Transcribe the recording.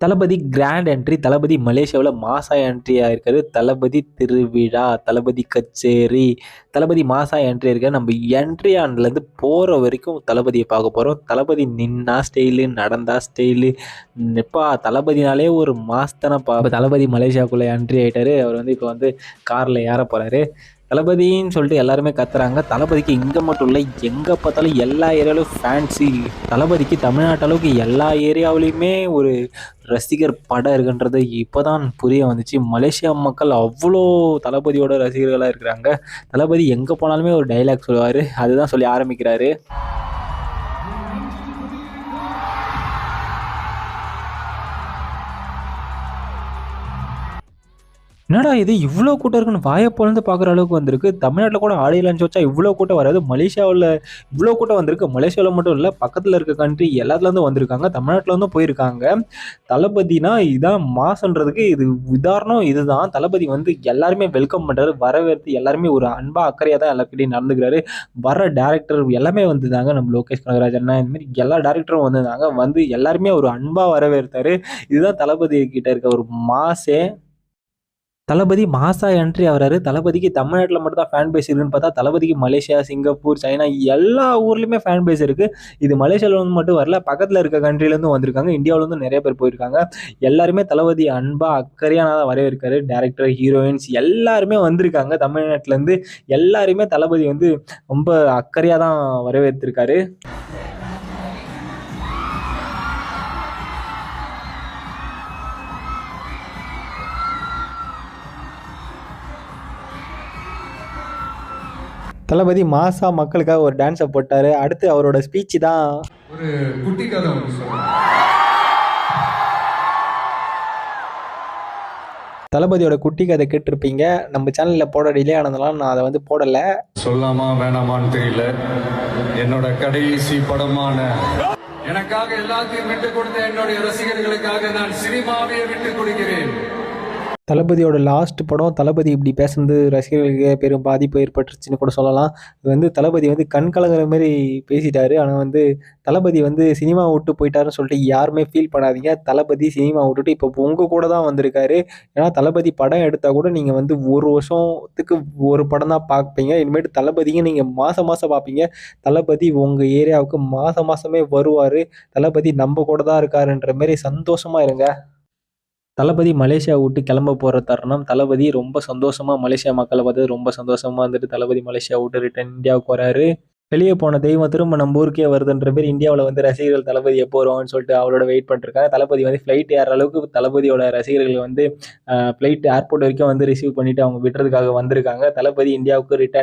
தளபதி grand entry. தளபதி மலேசியாவுல Maaza entry ஆயிருக்காரு. தளபதி திருவிழா, தளபதி கச்சேரி, தளபதி மாஸா என்ட்ரி ஆயிருக்காரு. நம்ம என்ட்ரி ஆனதுலேருந்து போற வரைக்கும் தளபதிய பார்க்க போறோம். தளபதி நின்னா ஸ்டைலு, நடந்தா ஸ்டைலு, எப்பா தளபதினாலே ஒரு மாஸ் தானப்பா. இப்ப தளபதி மலேசியாவுக்குள்ள என்ட்ரி ஆயிட்டாரு. அவர் வந்து இப்ப வந்து கார்ல ஏற போறாரு. தளபதின்னு சொல்லிட்டு எல்லாருமே கத்துறாங்க. தளபதிக்கு இங்க மட்டும் இல்ல, எங்க பார்த்தாலும் எல்லா ஏரியாவிலும் ஃபேன்ஸு. தளபதிக்கு தமிழ்நாட்டு அளவுக்கு எல்லா ஏரியாவிலையுமே ஒரு ரசிகர் படம் இருக்குன்றது இப்போதான் புரிய வந்துச்சு. மலேசியா மக்கள் அவ்வளோ தளபதியோட ரசிகர்களாக இருக்கிறாங்க. தளபதி எங்கே போனாலுமே ஒரு டைலாக் சொல்லுவார். அதுதான் சொல்லி ஆரம்பிக்கிறாரு. என்னடா இது இவ்வளோ கூட்டம் இருக்குன்னு வாயை பொளந்து பார்க்குற அளவுக்கு வந்திருக்கு. தமிழ்நாட்டில் கூட ஆடியோ லான்ச் வச்சா இவ்வளோ கூட்டம் வராது. மலேசியாவில் இவ்வளோ கூட்டம் வந்திருக்கு. மலேசியாவில் மட்டும் இல்லை, பக்கத்தில் இருக்க கண்ட்ரி எல்லாத்துலேருந்து வந்திருக்காங்க. தமிழ்நாட்டில் வந்து போயிருக்காங்க. தளபதினா இதான் மாசன்றதுக்கு இது உதாரணம். இதுதான் தளபதி வந்து எல்லாருமே வெல்கம் பண்ணுறாரு. வரவேற்று எல்லாருமே ஒரு அன்பா அக்கறையாக தான் எல்லாருக்கிட்டையும் நடந்துக்கிறாரு. வர டேரக்டர் எல்லாமே வந்துருந்தாங்க. நம்ம லோகேஷ் கனகராஜ் அண்ணா இந்த மாதிரி எல்லா டேரக்டரும் வந்திருந்தாங்க. வந்து எல்லாருமே ஒரு அன்பா வரவேற்றாரு. இதுதான் தளபதி கிட்ட இருக்க ஒரு மாசே. தளபதி மாசா என்ட்ரி ஆகுறாரு. தளபதிக்கு தமிழ்நாட்டில் மட்டும் தான் ஃபேன் பேஸ் இருக்குன்னு பார்த்தா, தளபதிக்கு மலேசியா, சிங்கப்பூர், சைனா எல்லா ஊர்லேயுமே ஃபேன் பேஸ் இருக்கு. இது மலேசியாவில் வந்து மட்டும் வரல, பக்கத்தில் இருக்க கண்ட்ரிலேருந்து வந்திருக்காங்க. இந்தியாவிலேருந்து நிறைய பேர் போயிருக்காங்க. எல்லாருமே தளபதி அன்பா அக்கறையான தான் வரவேற்காரு. டேரக்டர், ஹீரோயின்ஸ் எல்லாருமே வந்திருக்காங்க தமிழ்நாட்டிலேருந்து. எல்லாருமே தளபதி வந்து ரொம்ப அக்கறையாக தான் வரவேற்றிருக்காரு. தளபதி மாசா மக்களுக்காக ஒரு டான்ஸை போட்டாரு. அடுத்து அவரோட ஸ்பீச் தான். ஒரு குட்டி கதை ஒன்று சொல்றேன். தளபதியோட குட்டி கதை கேட்டிருப்பீங்க. நம்ம சேனல்ல போட டிலே ஆனதுனால நான் அதை வந்து போடல. சொல்லாமா வேணாமான்னு தெரியல. என்னோட கடைசி படமான எனக்காக எல்லாத்தையும் விட்டு கொடுத்த என்னுடைய ரசிகர்களுக்காக நான் சினிமாவே விட்டு கொடுக்கிறேன். தளபதியோட லாஸ்ட் படம். தளபதி இப்படி பேசுனது ரசிகர்களுக்கு பெரும் பாதிப்பு ஏற்பட்டுருச்சுன்னு கூட சொல்லலாம். இது வந்து தளபதி வந்து கண் கலங்குற மாதிரி பேசிட்டாரு. ஆனால் வந்து தளபதி வந்து சினிமா விட்டு போயிட்டாருன்னு சொல்லிட்டு யாருமே ஃபீல் பண்ணாதீங்க. தளபதி சினிமா விட்டுட்டு இப்போ உங்கள் கூட தான் வந்திருக்காரு. ஏன்னா தளபதி படம் எடுத்தால் கூட நீங்கள் வந்து ஒரு வருஷத்துக்கு ஒரு படம் தான் பார்ப்பீங்க. இனிமேட்டு தளபதிங்க நீங்கள் மாதம் மாதம் பார்ப்பீங்க. தளபதி உங்கள் ஏரியாவுக்கு மாதம் மாதமே வருவார். தளபதி நம்ம கூட தான் இருக்காருன்ற மாதிரி சந்தோஷமாக இருங்க. தளபதி மலேசியா விட்டு கிளம்ப போகிற தருணம். தளபதி ரொம்ப சந்தோஷமா மலேசியா மக்களை பார்த்து ரொம்ப சந்தோஷமா வந்துட்டு தளபதி மலேசியா விட்டு ரிட்டன் இந்தியாவுக்கு வராரு. வெளியே போன தெய்வம் திரும்ப நம்ம ஊருக்கே வருதுன்ற பேர் இந்தியாவில் வந்து ரசிகர்கள் தளபதி எப்போ வருவான்னு சொல்லிட்டு அவரோட வெயிட் பண்ணிருக்காங்க. தளபதி வந்து ஃப்ளைட் ஏற அளவுக்கு தளபதியோட ரசிகர்கள் வந்து ஃப்ளைட் ஏர்போர்ட் வரைக்கும் வந்து ரிசீவ் பண்ணிட்டு அவங்க விட்டுறதுக்காக வந்திருக்காங்க. தளபதி இந்தியாவுக்கு ரிட்டர்ன்